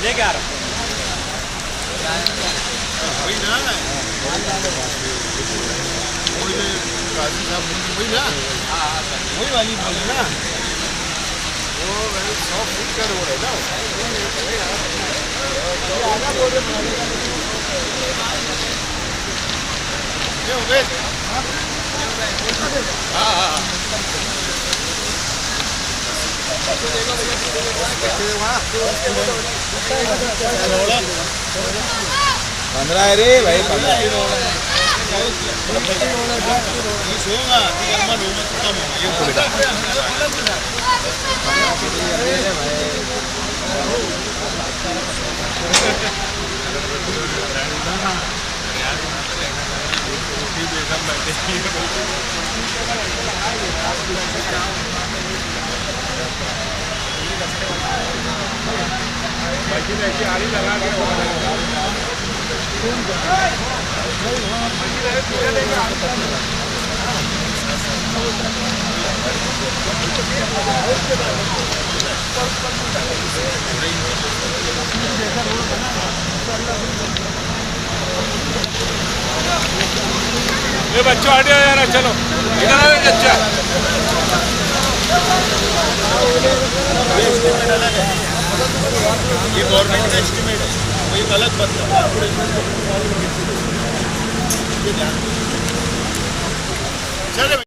लेके आ रहा वही ना काजी साहब वही ना वही वाली बोली ना वो 100 फीट का रोड है ना हाँ 15 है रे भाई 15 होगा आड़ी लगा के ये बच्चों हटे यार चलो इधर आओ अच्छा ये गवर्नमेंट का एस्टिमेट है वो एक अलग बदला चले